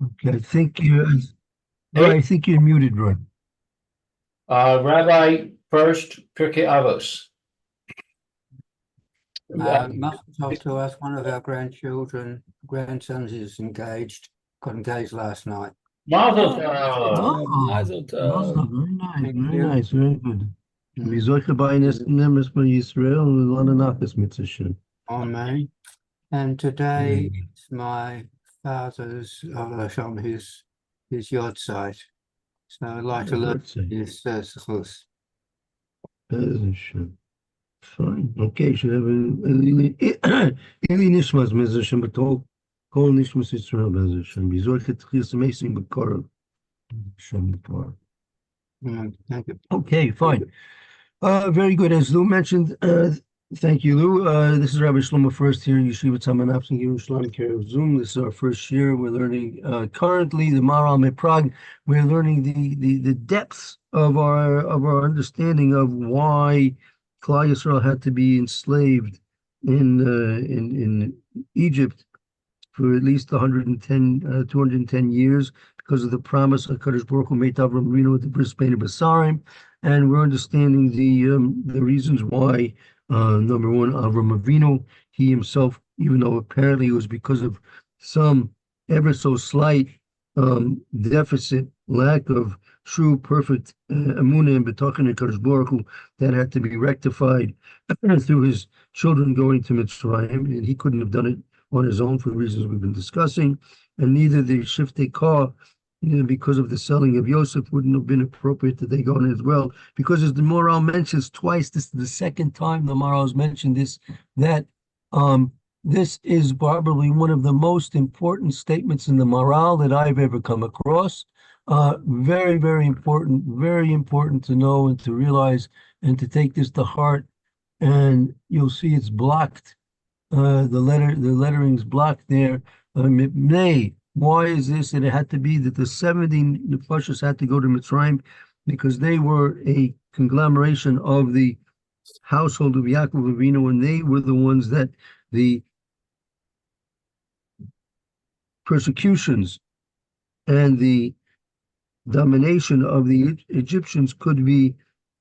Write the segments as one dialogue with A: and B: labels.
A: Okay, I think you, Roy,
B: Hey,
A: I think you're muted, Roy.
B: Rabbi First Pirkei Avos.
C: Mustn't talk to us. One of our grandsons is engaged, got engaged last night.
B: Mazel
D: Mazel
B: tov.
D: tov,
A: Oh,
D: mazel
A: Mazda,
D: tov.
A: very nice,
C: Thank
A: very
C: you.
A: nice, very good.
C: Mm.
A: Vizoche ba'ines nemes by Yisrael and Lananakis mitzvah.
C: On me. And today
A: Mm.
C: it's my father's, his yard site. So I'd like to learn his schus.
A: Fine. Okay, should have a Ili Nishmas Mezashim, but all Nishmas Israel Mezashim. Vizoche Tchis Mason Bakar. Shem Bakar.
C: Thank you.
A: Okay, fine. Very good. As Lou mentioned, thank you, Lou. This is Rabbi Shlomo Furst here in Yeshiva Tzemach in Yerushalayim, care of Zoom. This is our first year. We're learning currently the Maral Meprag. We're learning the depths of our understanding of why Klal Yisrael had to be enslaved in Egypt for at least 210 years because of the promise of Kadosh Baruch Hu made Avram Avinu with the Brisbane Basarim, and we're understanding the reasons why. Number one, Avram Avinu, he himself, even though apparently it was because of some ever so slight deficit, lack of true perfect emunah and b'tachon in Kadosh Baruch Hu, that had to be rectified through his children going to Mitzrayim, and he couldn't have done it on his own for the reasons we've been discussing, and neither the Shiftei Kah, because of the selling of Yosef, wouldn't have been appropriate that they go in as well. Because as the Moral mentions twice, this is the second time the Moral has mentioned this, that this is probably one of the most important statements in the Moral that I've ever come across. Very, very important to know and to realize and to take this to heart. And you'll see it's blocked. The lettering's blocked there. Nay, why is this? And it had to be that the 70 Nefashos had to go to Mitzrayim because they were a conglomeration of the household of Yaakov Avinu, and they were the ones that the persecutions and the domination of the Egyptians could be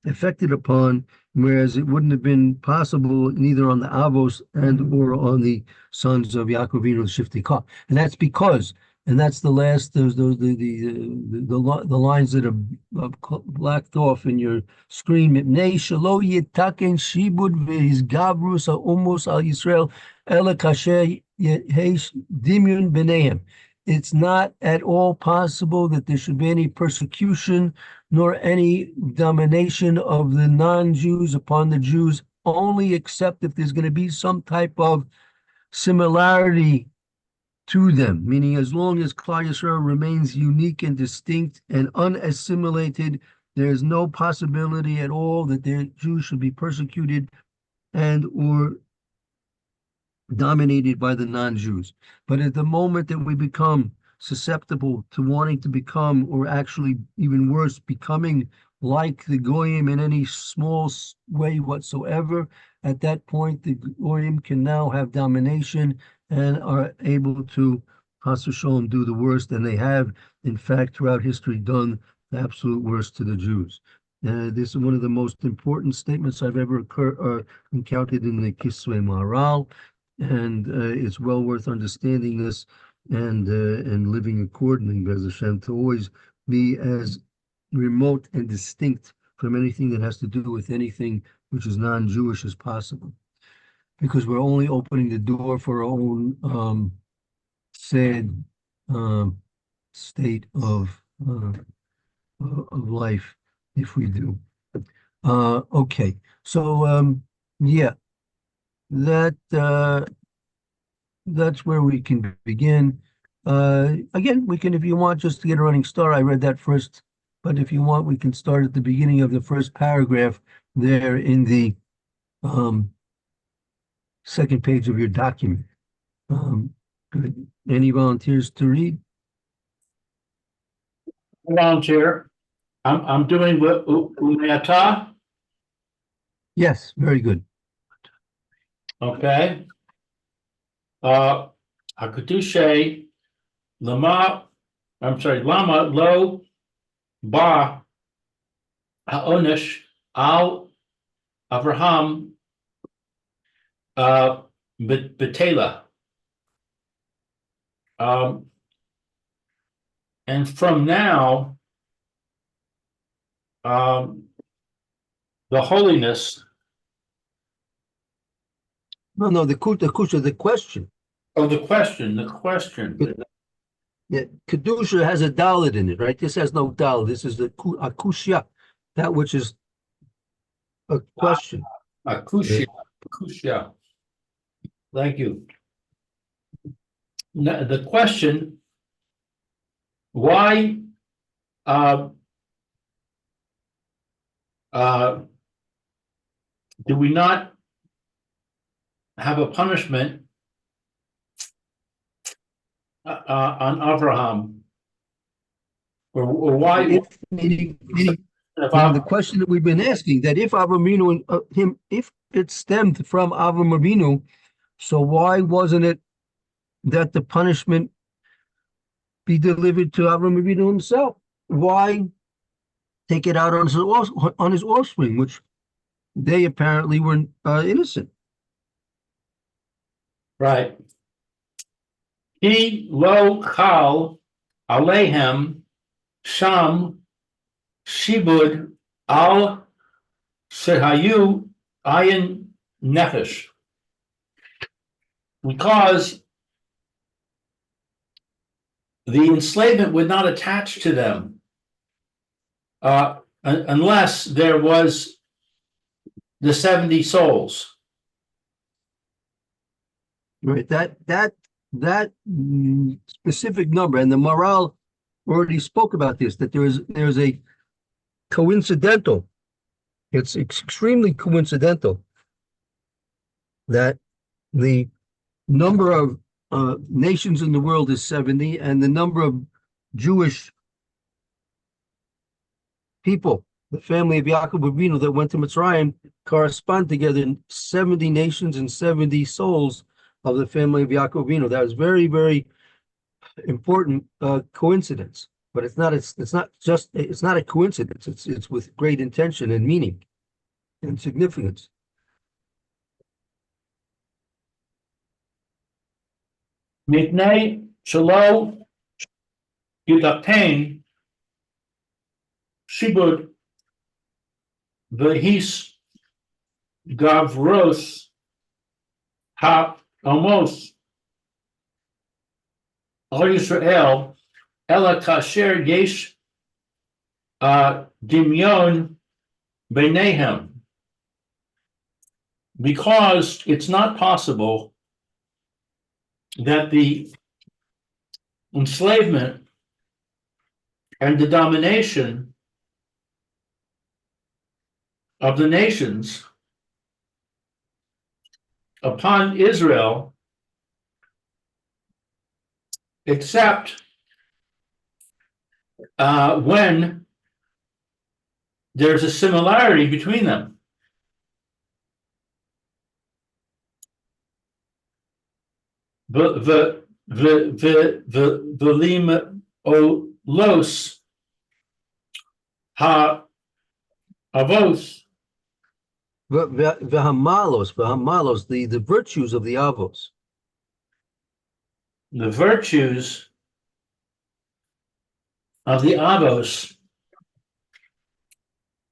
A: affected upon, whereas it wouldn't have been possible neither on the Avos and or on the sons of Yaakov Avinu, the Shiftei Kah. And that's because, and that's the last, those the lines that are blacked off in your screen. Mipnei shelo yitaken shibud ve'izgavrus ha'umos al Yisrael ela kasher yehesh dimyun b'neihem. It's not at all possible that there should be any persecution nor any domination of the non-Jews upon the Jews, only except if there's going to be some type of similarity to them, meaning as long as Klal Yisrael remains unique and distinct and unassimilated, there is no possibility at all that the Jews should be persecuted and or dominated by the non-Jews. But at the moment that we become susceptible to wanting to become, or actually even worse, becoming like the Goyim in any small way whatsoever, at that point the Goyim can now have domination and are able to Chas v'sholom do the worst, and they have, in fact, throughout history, done the absolute worst to the Jews. This is one of the most important statements I've ever encountered in the Kisvei Maharal, and it's well worth understanding this and living accordingly, Bez Hashem, to always be as remote and distinct from anything that has to do with anything which is non-Jewish as possible, because we're only opening the door for our own sad state of life if we do. Okay, so yeah, that that's where we can begin. Again, we can, if you want, just to get a running start. I read that first, but if you want, we can start at the beginning of the first paragraph there in the second page of your document. Good. Any volunteers to read?
B: Volunteer. I'm doing Umayata.
A: Yes, very good.
B: Okay. Hakadushe Lama I'm sorry, lama lo ba ha'onesh al Avraham betela. And from now, the holiness
A: No, the question.
B: of the question.
A: Yeah, Kedusha has a dalet in it, right? This has no dalet. This is a kushya, that which is a question.
B: Kushya. Thank you. Now, the question, why do we not have a punishment on Abraham? Or why?
A: Meaning the question that we've been asking, that if Avram Avinu if it stemmed from Avram Avinu, so why wasn't it that the punishment be delivered to Avram Avinu himself? Why take it out on his offspring, which they apparently were innocent?
B: Right. He lo chal alehem sham shibud al sehayu ayin nefesh. Because the enslavement would not attach to them unless there was the 70 souls.
A: Right. That specific number, and the Maral already spoke about this, that there's a coincidental, it's extremely coincidental that the number of nations in the world is 70, and the number of Jewish people, the family of Yaakov Avinu that went to Mitzrayim, correspond together in 70 nations and 70 souls of the family of Yaakov Avinu. That was very, very important coincidence. But it's not a coincidence. It's with great intention and meaning and significance.
B: Mitnei shelo yudatain shibud v'his gavros ha-amos al Yisrael ela kasher yesh dimyon beinehem. Because it's not possible that the enslavement and the domination of the nations upon Israel, except when there's a similarity between them. V'lim olos ha avos.
A: V'hamalos, the virtues of the Avos.
B: The virtues of the Avos,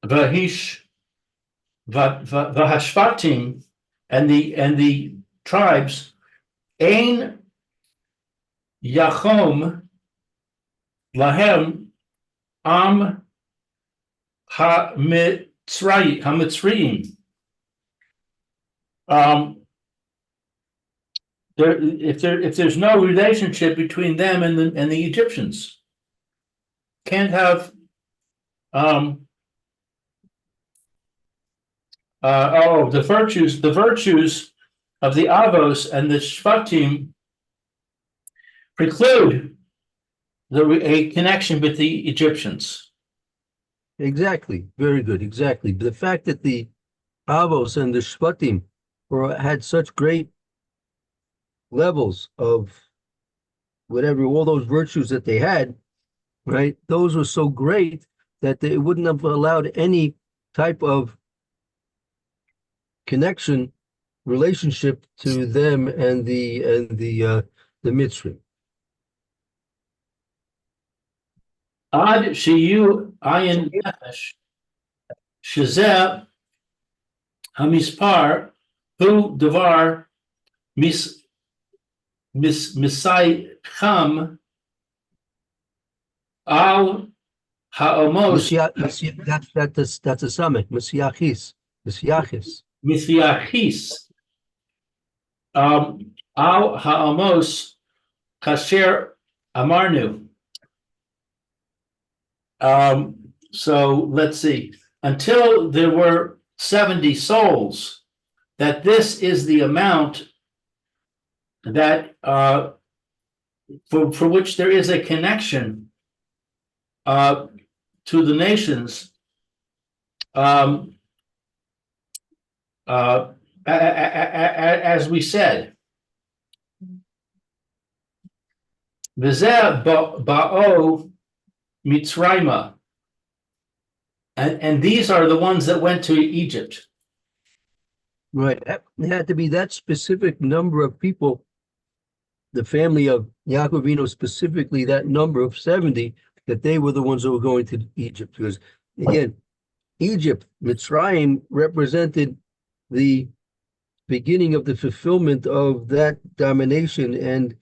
B: v'hashvatim, and the tribes, ein yachom lahem am hamitzrayim. If there's no relationship between them and the Egyptians, can't have the virtues of the Avos and the Shvatim preclude a connection with the Egyptians.
A: Exactly. Very good. Exactly. The fact that the Avos and the Shvatim had such great levels of whatever, all those virtues that they had, right? Those were so great that they wouldn't have allowed any type of connection, relationship to them and the Mitzrayim.
B: Ad shiyu ayin nefesh shezeh hamispar hu devar misai cham al haomos
A: That's a summit. Messiachis.
B: Mithiachis al haomos kasher amarnu. So let's see. Until there were 70 souls, that this is the amount that for which there is a connection to the nations. As we said, V'zeh ba'o Mitzrayma, and these are the ones that went to Egypt.
A: Right. It had to be that specific number of people, the family of Yaakov Avinu, specifically that number of 70, that they were the ones that were going to Egypt. Because again, Egypt, Mitzrayim, represented the beginning of the fulfillment of that domination and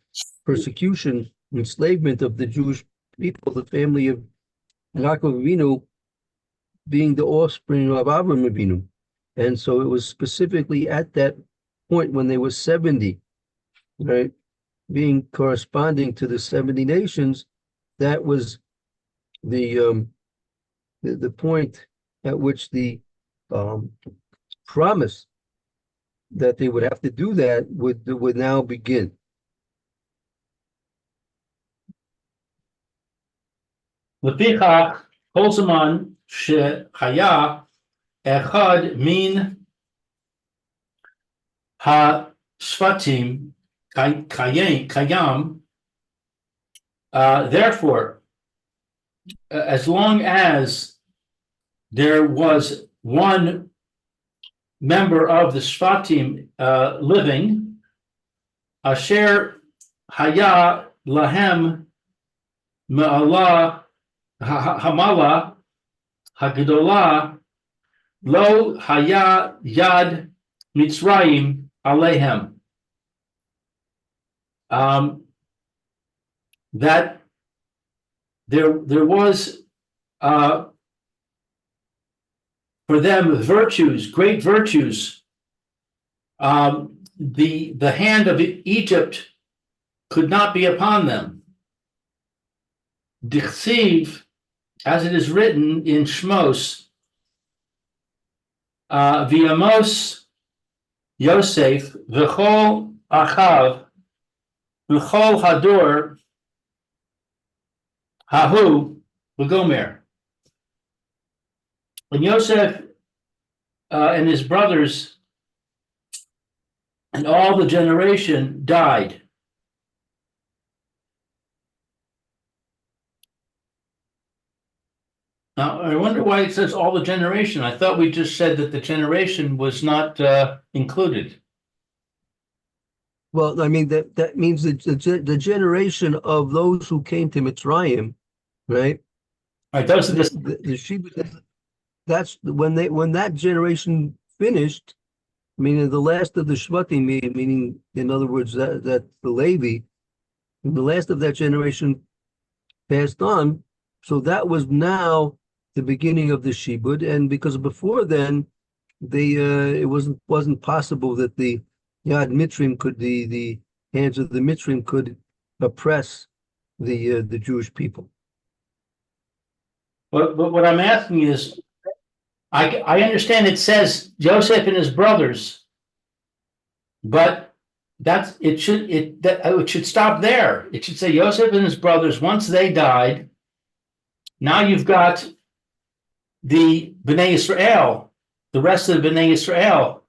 A: persecution, enslavement of the Jewish people, the family of Yaakov Avinu being the offspring of Avraham Avinu. And so it was specifically at that point when they were 70, right, being corresponding to the 70 nations, that was the point at which the promise that they would have to do that would now begin.
B: לפיכך, כל זמן שהיה אחד מן השבטים קיים, therefore, as long as there was one member of the Shvatim living, asher haya lahem ma'ala hamala hagdola lo haya yad Mitzrayim alehem. That there was for them virtues, great virtues. The hand of Egypt could not be upon them. Dichsiv, as it is written in Shmos, V'Amos Yosef v'chol achav v'chol hador hahu v'gomer. And Yosef and his brothers and all the generation died. Now, I wonder why it says all the generation. I thought we just said that the generation was not included.
A: Well, I mean, that means that the generation of those who came to Mitzrayim, right?
B: All right, those are
A: the Sheba, that's when that generation finished, meaning the last of the Shvatim, meaning, in other words, that the Levi, the last of that generation passed on. So that was now the beginning of the Shibud, and because before then, it wasn't possible that the Yad Mitzrayim could, the hands of the Mitzrayim could oppress the Jewish people.
B: But what I'm asking is, I understand it says Joseph and his brothers, but it should stop there. It should say Joseph and his brothers. Once they died, now you've got the Bnei Israel, the rest of the Bnei Israel.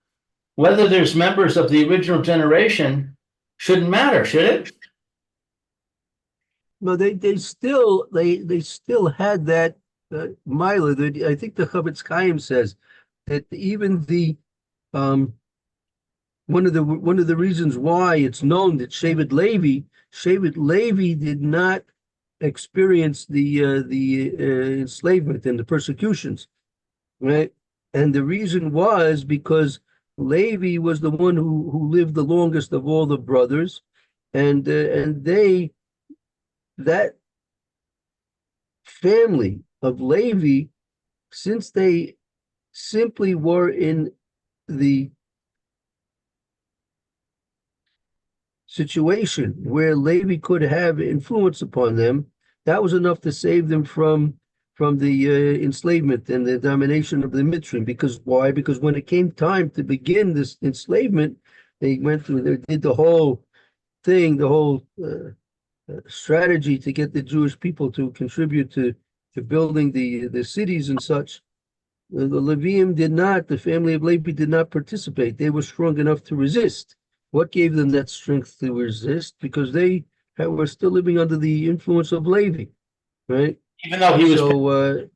B: Whether there's members of the original generation shouldn't matter, should it?
A: No, they still had that Mila. That I think the Chavetz Chaim says that even the one of the reasons why it's known that Shevet Levi did not experience the enslavement and the persecutions, right? And the reason was because Levi was the one who lived the longest of all the brothers, and they that family of Levi, since they simply were in the situation where Levi could have influence upon them, that was enough to save them from the enslavement and the domination of the Mitzrayim. Because why? Because when it came time to begin this enslavement, they did the whole thing, the whole strategy to get the Jewish people to contribute to building the cities and such. The Levium did not, the family of Levi did not participate. They were strong enough to resist. What gave them that strength to resist? Because they were still living under the influence of Levi, right?
B: Even though he was,
A: So,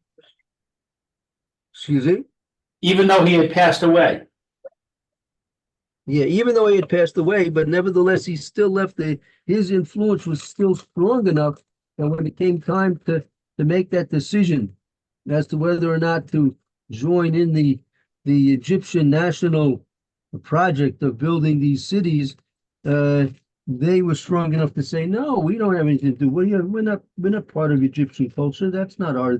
A: excuse me?
B: even though he had passed away.
A: Yeah, even though he had passed away, but nevertheless, he still left his influence was still strong enough that when it came time to make that decision as to whether or not to join in the Egyptian national project of building these cities, they were strong enough to say, no, we don't have anything to do. We're not part of Egyptian culture. That's not our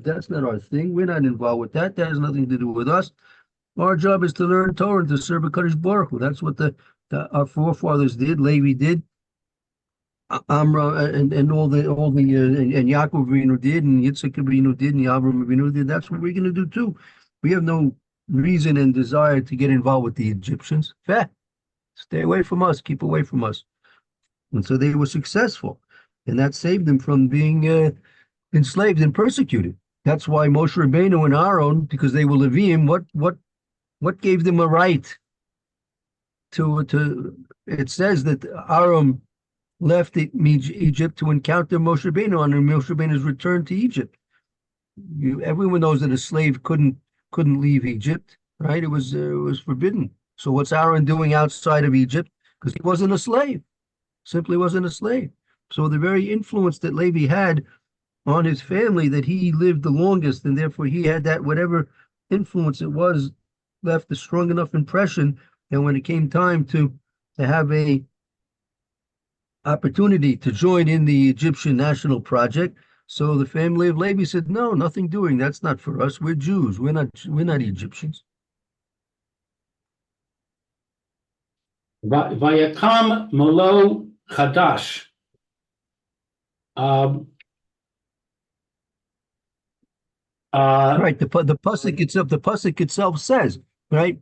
A: thing. We're not involved with that. That has nothing to do with us. Our job is to learn Torah and to serve HaKadosh Baruch Hu. That's what our forefathers did. Levi did. Amra and all the and Yaakov Avinu did, and Yitzchak Avinu did, and Avraham Avinu did. That's what we're going to do too. We have no reason and desire to get involved with the Egyptians. Stay away from us. Keep away from us. And so they were successful, and that saved them from being enslaved and persecuted. That's why Moshe Rabbeinu and Aaron, because they were Leviim, what gave them a right to? It says that Aaron left Egypt to encounter Moshe Rabbeinu on Moshe Rabbeinu's return to Egypt. Everyone knows that a slave couldn't leave Egypt, right? It was forbidden. So what's Aaron doing outside of Egypt? Because he wasn't a slave, simply wasn't a slave. So the very influence that Levi had on his family, that he lived the longest, and therefore he had that whatever influence it was, left a strong enough impression. And when it came time to have a opportunity to join in the Egyptian national project, so the family of Levi said, no, nothing doing. That's not for us. We're Jews. We're not Egyptians.
B: Vayakam Molo Chadash.
A: Right. The pasuk itself says, right?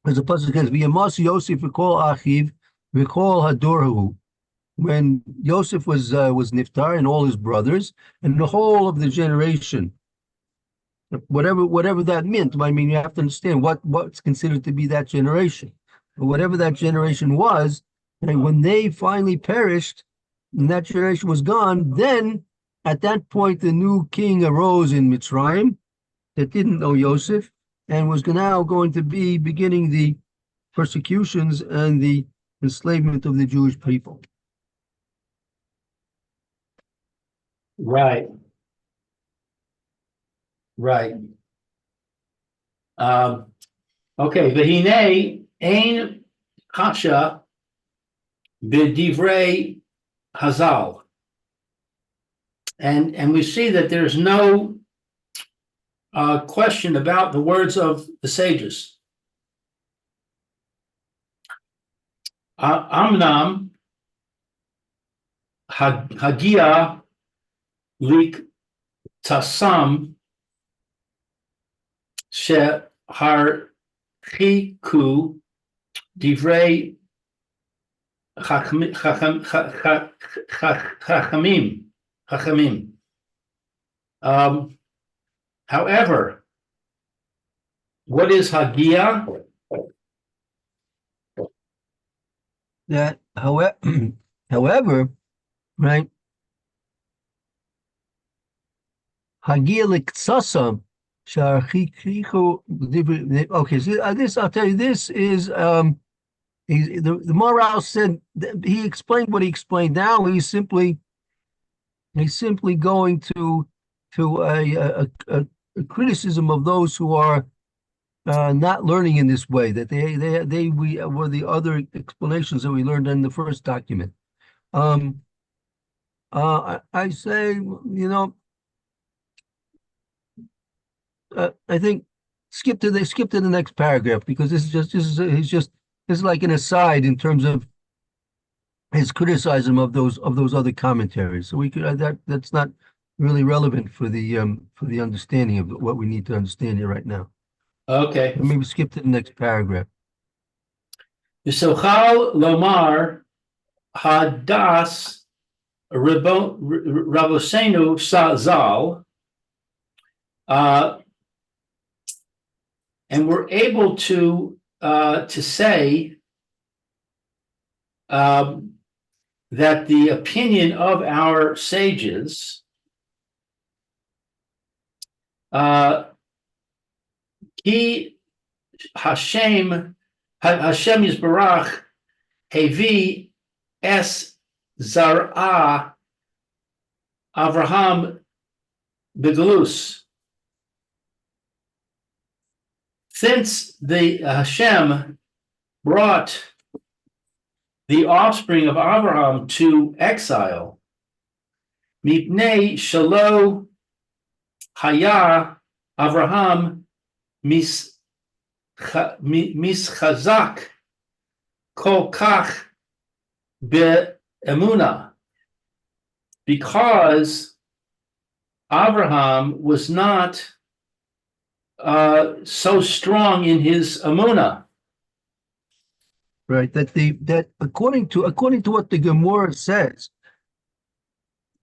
A: As the pasuk says, "V'yamas Yosef v'kol achiv v'kol hadorhu." When Yosef was niftar and all his brothers and the whole of the generation, whatever that meant. I mean, you have to understand what's considered to be that generation. But whatever that generation was, and when they finally perished and that generation was gone, then at that point the new king arose in Mitzrayim that didn't know Yosef and was now going to be beginning the persecutions and the enslavement of the Jewish people.
B: Right. Okay. V'hinei ein kasha b'divrei Hazal, and we see that there's no question about the words of the sages. Amnam hagia lik tasam sheharchiku divrei chachamim. However, what is hagia?
A: That, however, right? Hagia Liksasam, okay, so this I'll tell you, this is the Maharal said he explained what he explained. Now he's simply going to a criticism of those who are not learning in this way, that they we were the other explanations that we learned in the first document. I say, I think skip to the next paragraph, because this is like an aside in terms of his criticism of those other commentaries. So we could that's not really relevant for the understanding of what we need to understand here right now.
B: Okay.
A: Maybe skip to the next paragraph.
B: V'sochal lomar hadas Rabosenu Zal, and we're able to say that the opinion of our sages he Hashem Yisbarach Hevi Es Zar'a Avraham Begalus. Since the Hashem brought the offspring of Abraham to exile, Mipnei Shalo Haya Avraham Mischazak Kol Kach Be'emuna, because Abraham was not so strong in his Emunah.
A: Right, that according to what the Gemara says,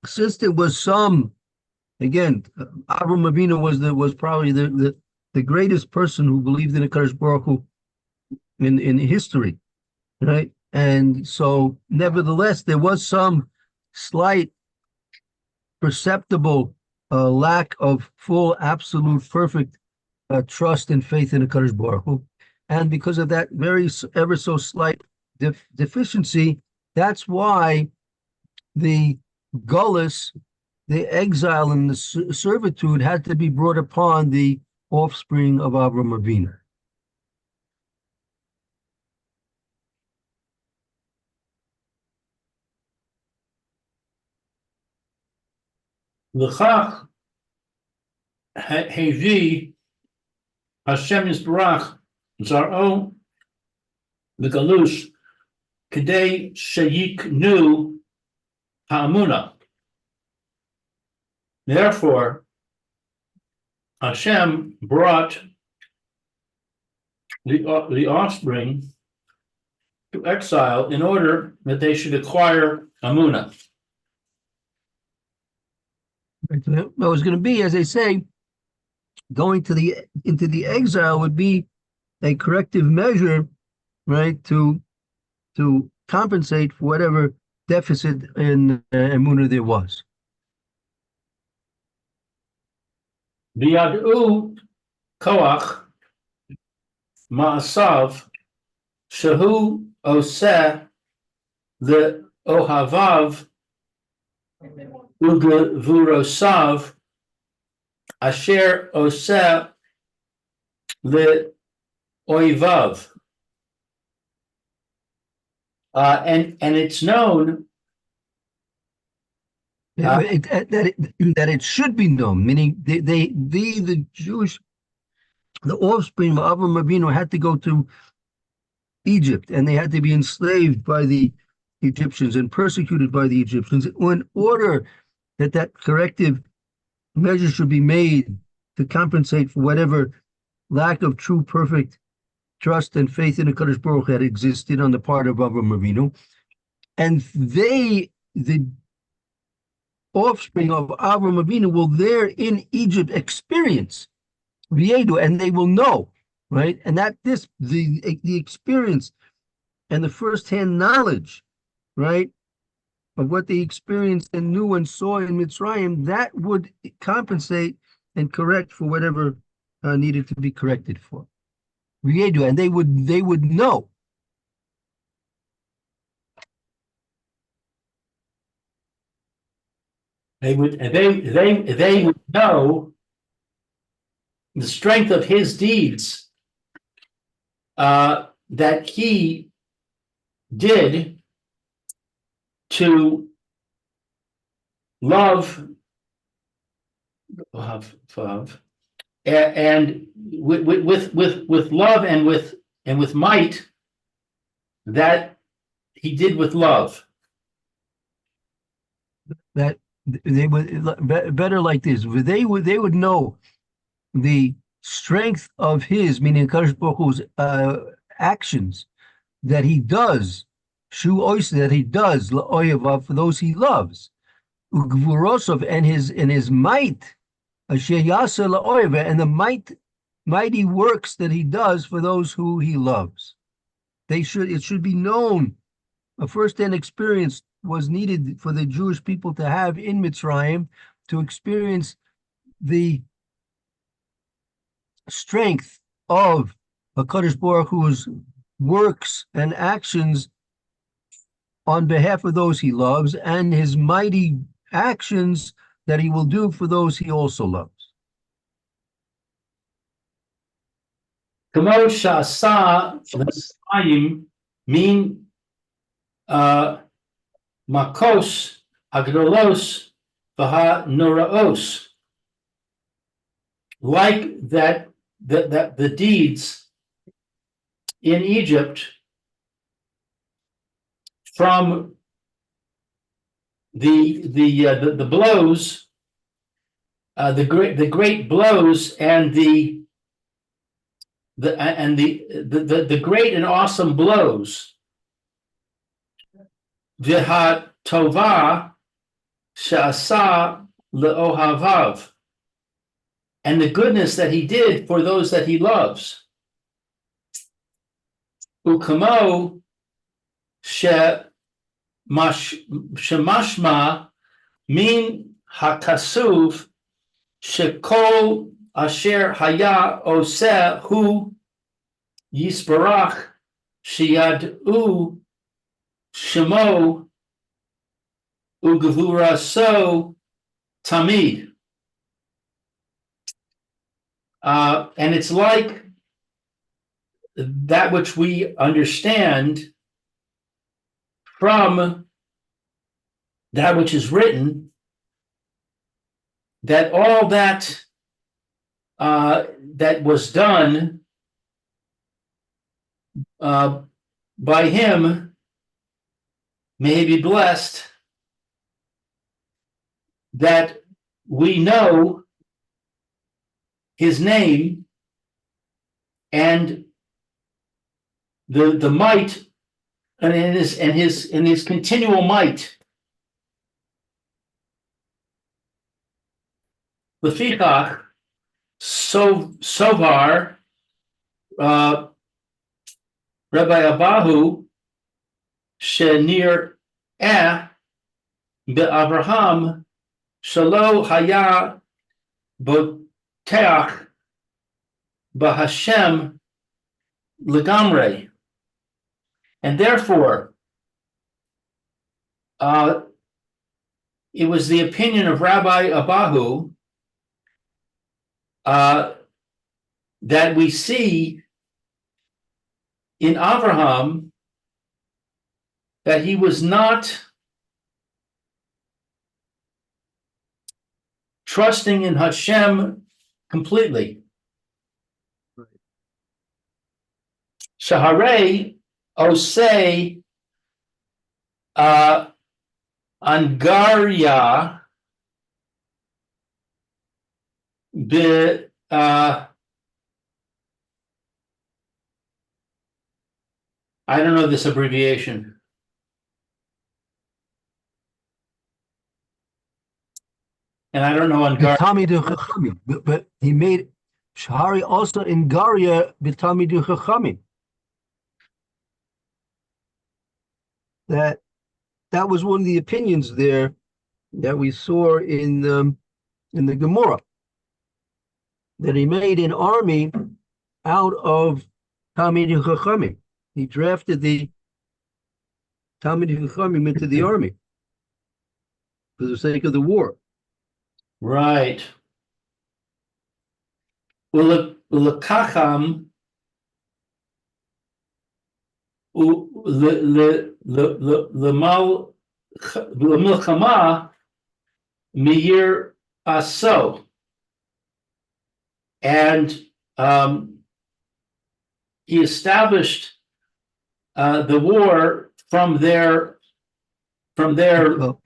A: since there was some, again, Avraham Avinu was probably the greatest person who believed in the Kadosh Baruch Hu in history, right? And so, nevertheless, there was some slight, perceptible lack of full, absolute, perfect trust and faith in the Kadosh Baruch Hu. And because of that very ever so slight deficiency, that's why the gullus, the exile and the servitude had to be brought upon the offspring of Avraham Avinu.
B: L'chach hevi Hashem Yisbarach Zar'o Begalus Kedei Sheyiknu Ha'amuna. Therefore, Hashem brought the offspring to exile in order that they should acquire Amunah.
A: It was going to be, as they say, going into the exile would be a corrective measure, right, to compensate for whatever deficit in Emunah there was.
B: V'yad'u koach ma'asav shehu oseh le'ohavav u'gevurosav asher oseh le'oivav. And it's known
A: that it should be known, meaning the Jewish, the offspring of Avraham Avinu had to go to Egypt, and they had to be enslaved by the Egyptians and persecuted by the Egyptians in order that corrective measure should be made to compensate for whatever lack of true perfect trust and faith in the Kadosh Baruch Hu had existed on the part of Avraham Avinu. And the offspring of Avraham Avinu will there in Egypt experience V'yedu, and they will know, right? And that the experience and the firsthand knowledge, right, of what they experienced and knew and saw in Mitzrayim, that would compensate and correct for whatever needed to be corrected for. And they would know.
B: They would know the strength of his deeds that he did to love and with love and with might that he did with love.
A: That they would better like this. They would know the strength of his, meaning Kadosh Baruch Hu's actions that he does, that he does la'oyevav for those he loves, ugvurosov and his might, asher yasa la'oyevav, and the mighty works that he does for those who he loves. It should be known. A first-hand experience was needed for the Jewish people to have in Mitzrayim to experience the strength of HaKadosh Baruch Hu's works and actions on behalf of those he loves, and his mighty actions that he will do for those he also loves.
B: Kamo sha'asa l'Mitzrayim min makos agdolos v'ha-noraos. Like that the deeds in Egypt from the blows, the great blows, and the great and awesome blows. V'ha tova she'asa le'ohavav, and the goodness that he did for those that he loves. Ukamo shemashma min hakasuv shekol asher haya oseh hu yisbarach sheyad'u shemo ugvuraso tamid. And it's like that which we understand from that which is written, that all that that was done by him, may he be blessed, that we know his name and the might and his continual might. Lefichach Sovar Rabbi Abahu Shenir be'Avraham Shalo Haya Boteach Bahashem Legamre. And therefore, it was the opinion of Rabbi Abahu that we see in Avraham that he was not trusting in Hashem completely. Shaharei Osei Angaria be I don't know this abbreviation. And I don't know Angaria.
A: But he made Shahari also in Garia Bitamidu Chachamim. That that was one of the opinions there that we saw in the Gemara, that he made an army out of Talmidei Chachamim. He drafted the Talmidei Chachamim into the army for the sake of the war.
B: Right. Ulekacham L'milchama Meir Aso. And he established the war from their
A: Well,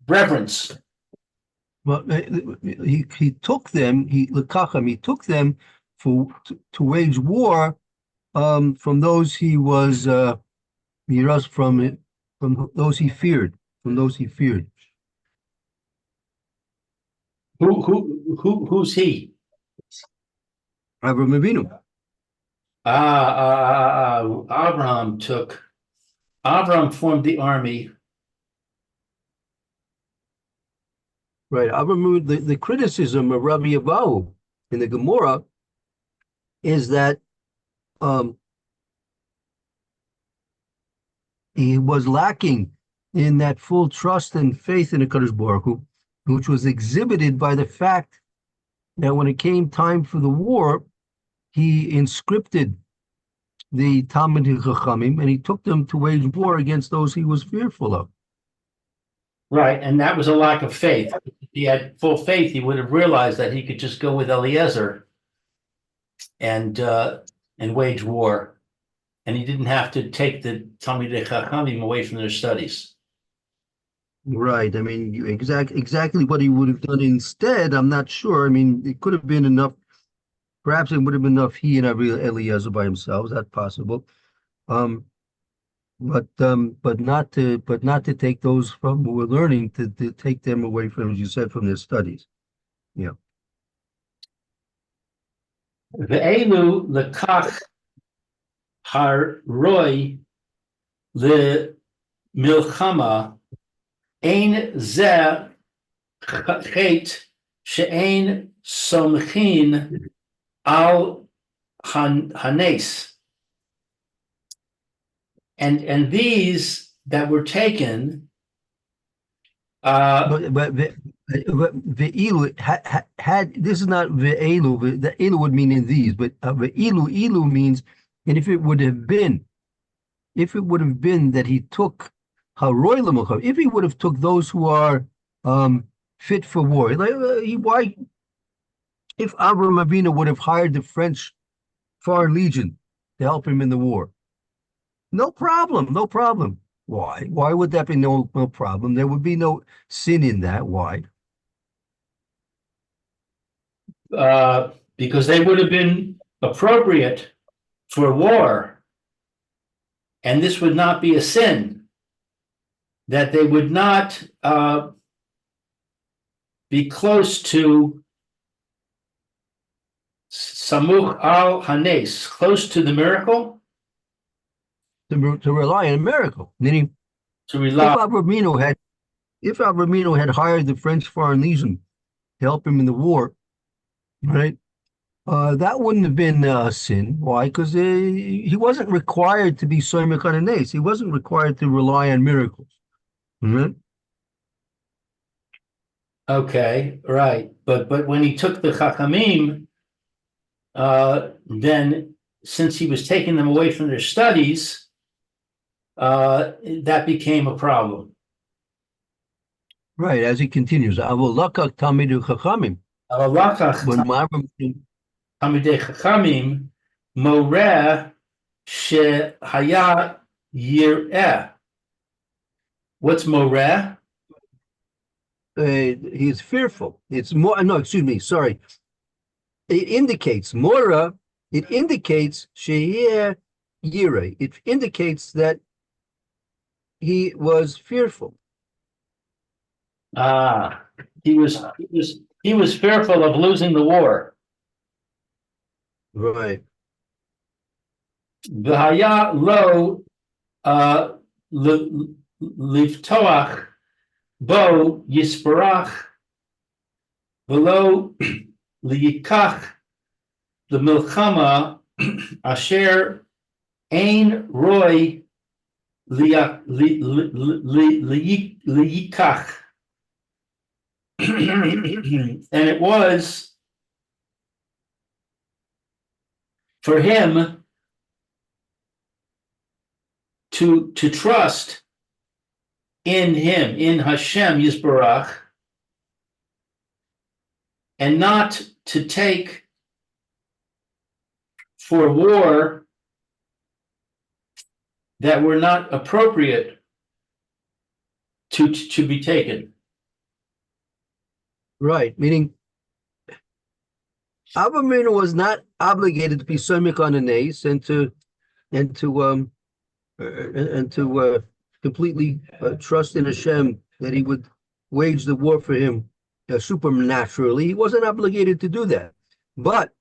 B: reverence.
A: he took them, he took them to wage war from those he was from those he feared,
B: Who's he?
A: Avraham Avinu.
B: Abraham formed the army.
A: Right. The criticism of Rabbi Avahu in the Gemara is that he was lacking in that full trust and faith in the Kadosh Baruch Hu, which was exhibited by the fact that when it came time for the war, he inscripted the Talmidei Chachamim and he took them to wage war against those he was fearful of.
B: Right, and that was a lack of faith. If he had full faith, he would have realized that he could just go with Eliezer and wage war, and he didn't have to take the Talmidei Chachamim away from their studies.
A: Right. I mean, exactly what he would have done instead, I'm not sure. I mean, it could have been enough. Perhaps it would have been enough he and Eliezer by himself. That's possible. But not to take those from who were learning to take them away from, as you said, from their studies. Yeah.
B: Ve'elu lekach haroi le'milchama ein ze chet she'ein somchin al hanes. And these that were taken,
A: But ve'ilu had this is not ve'ilu. The ilu would mean in these, but ve'ilu means, and if it would have been that he took haroy l'mochav, if he would have took those who are fit for war, like why? If Avraham Avinu would have hired the French Foreign Legion to help him in the war, no problem. Why? Why would that be no problem? There would be no sin in that. Why?
B: because they would have been appropriate for war, and this would not be a sin, that they would not be close to Samuch al Hanes, close to the miracle.
A: To rely on a miracle. Meaning,
B: To rely.
A: if Avramino had hired the French Foreign Legion to help him in the war, right? That wouldn't have been a sin. Why? Because he wasn't required to be Soymech Hanes. He wasn't required to rely on miracles. Right?
B: Okay, right. But when he took the Chachamim, then since he was taking them away from their studies, that became a problem.
A: Right, as he continues, Avolakach Talmidei Chachamim. When
B: Talmidei Chachamim moreh shehaya yireh. What's moreh?
A: He's fearful. It's more. No, excuse me. Sorry. It indicates mora. It indicates she'er yireh. It indicates that he was fearful.
B: He was fearful of losing the war.
A: Right.
B: V'haya lo Livtoach bo yisparach velo liyikach the milchama asher ein roy liyikach. And it was for him to trust in him, in Hashem Yisbarach, and not to take for war that were not appropriate to be taken.
A: Right, meaning Avraminu was not obligated to be somik on an ace and to completely trust in Hashem that he would wage the war for him supernaturally. He wasn't obligated to do that. But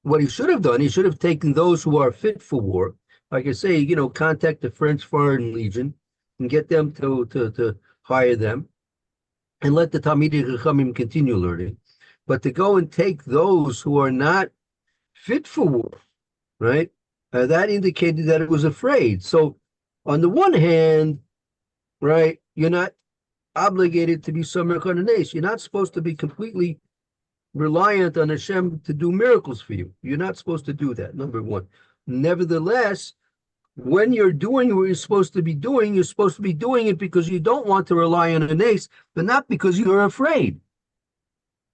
A: what he should have done, he should have taken those who are fit for war, like I say, contact the French Foreign Legion and get them to hire them and let the Talmidei Chachamim continue learning. But to go and take those who are not fit for war, right? That indicated that it was afraid. So on the one hand, right, you're not obligated to be Samech on an ace. You're not supposed to be completely reliant on Hashem to do miracles for you. You're not supposed to do that, number one. Nevertheless, when you're doing what you're supposed to be doing it because you don't want to rely on an ace, but not because you're afraid.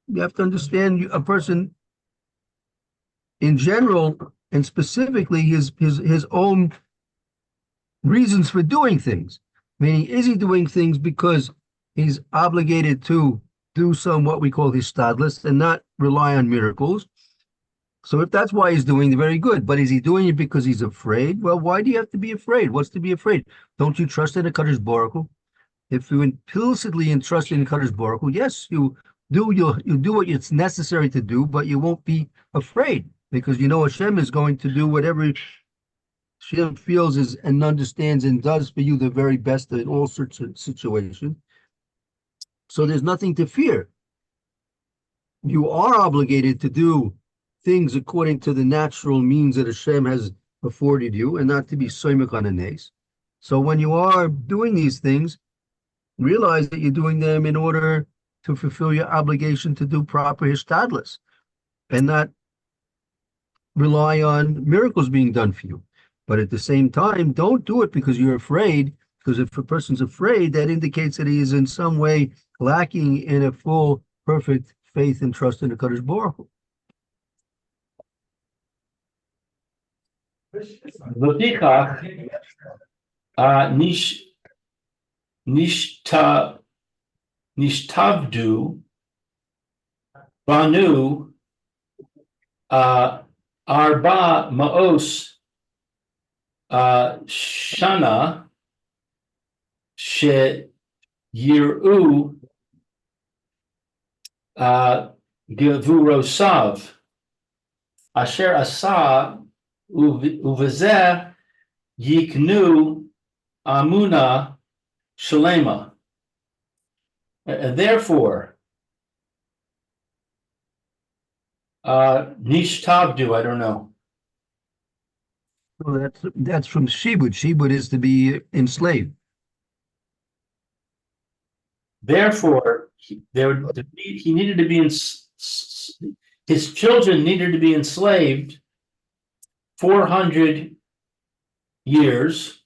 A: You have to understand a person in general and specifically his own reasons for doing things. Meaning, is he doing things because he's obligated to do some what we call hishtadlus and not rely on miracles? So if that's why he's doing it, very good. But is he doing it because he's afraid? Well, why do you have to be afraid? What's to be afraid? Don't you trust in the Kadosh Baruch Hu? If you implicitly entrust in Kadosh Baruch Hu, yes, you'll do what it's necessary to do, but you won't be afraid because Hashem is going to do whatever Hashem feels is and understands and does for you the very best in all sorts of situations. So there's nothing to fear. You are obligated to do things according to the natural means that Hashem has afforded you and not to be soymik on a nace. So when you are doing these things, realize that you're doing them in order to fulfill your obligation to do proper hishtadlus and not rely on miracles being done for you. But at the same time, don't do it because you're afraid, because if a person's afraid, that indicates that he is in some way lacking in a full, perfect faith and trust in the Kadosh Baruch Hu.
B: Nishtavdu Banu Arba Maos Shana She Yiru Gevurosav Asher Asa Uvezeh Yiknu Amuna Shalema. Therefore, Nishtavdu, I don't know.
A: Well, that's from Shibud. Shibud is to be enslaved.
B: Therefore, he needed to be his children needed to be enslaved 400 years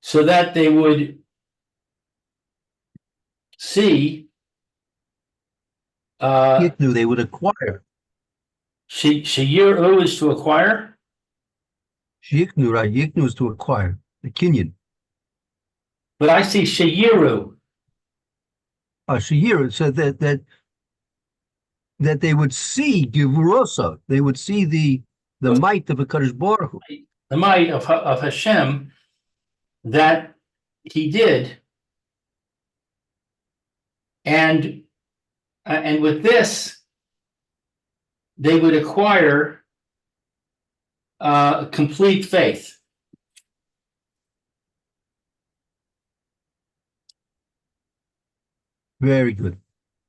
B: so that they would see
A: Yiknu, they would acquire.
B: Sheyiru is to acquire.
A: Yiknu, right? Yiknu is to acquire the Kinyan.
B: But I see Sheyiru.
A: Sheyiru said that they would see Givurosa. They would see the might of a Kadosh Baruch Hu.
B: The might of Hashem that he did. And with this, they would acquire complete faith.
A: Very good.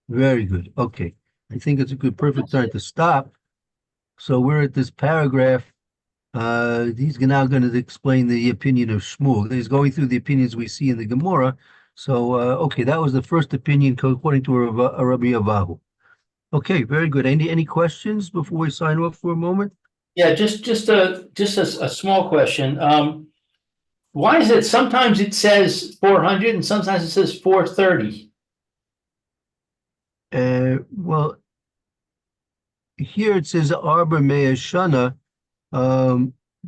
A: Very good. Okay. I think it's a good, perfect time to stop. So we're at this paragraph. He's now going to explain the opinion of Shmuel. He's going through the opinions we see in the Gemara. So, okay, that was the first opinion according to Rabbi Avahu. Okay, very good. Any questions before we sign off for a moment?
B: Yeah, just a small question. Why is it sometimes it says 400 and sometimes it says 430?
A: Well, here it says Arbor Mea Shana.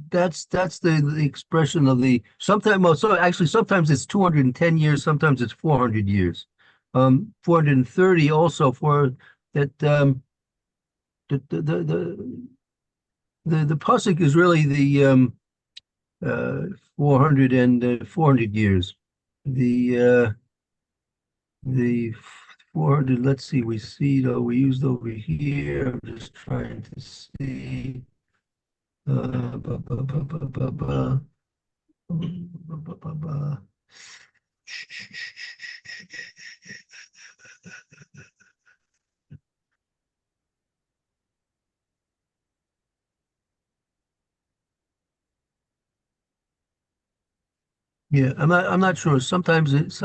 A: That's the expression of the sometimes. Well, so actually, sometimes it's 210 years, sometimes it's 400 years. 430 also for that. The pasuk is really the 400 and 400 years. The 400. Let's see. We see though we used over here. I'm just trying to see. Ba, ba, ba, ba, ba, ba. Ba, ba, ba, ba. Yeah, I'm not sure. Sometimes it's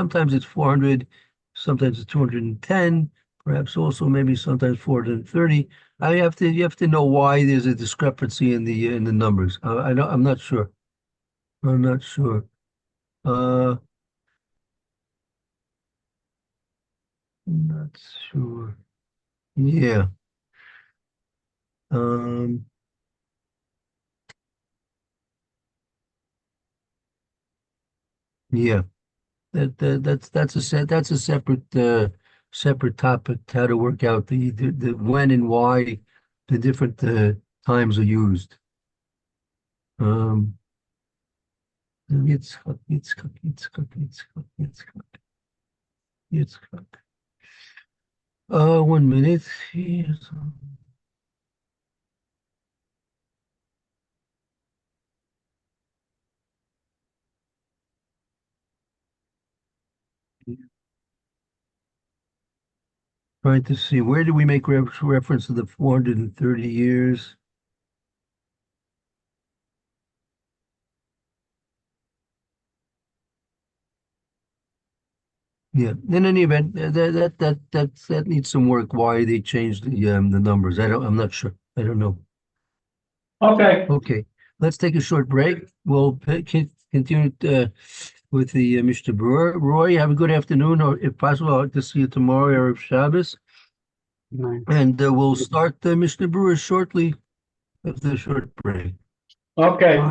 A: 400, sometimes it's 210, perhaps also maybe sometimes 430. You have to know why there's a discrepancy in the numbers. I'm not sure. I'm not sure. Uh, not sure. Yeah. Um, yeah. That's a separate topic, how to work out the when and why the different times are used. Um, Yitzchak. 1 minute. Trying to see where do we make reference to the 430 years? Yeah. In any event, that needs some work. Why they changed the numbers? I'm not sure. I don't know.
B: Okay.
A: Okay, let's take a short break. We'll continue with the Mishnah Berurah. Roy, have a good afternoon, or if possible, I'd like to see you tomorrow or Shabbos.
C: No.
A: And we'll start the Mishnah Berurah shortly after the short break.
B: Okay.
C: Bye.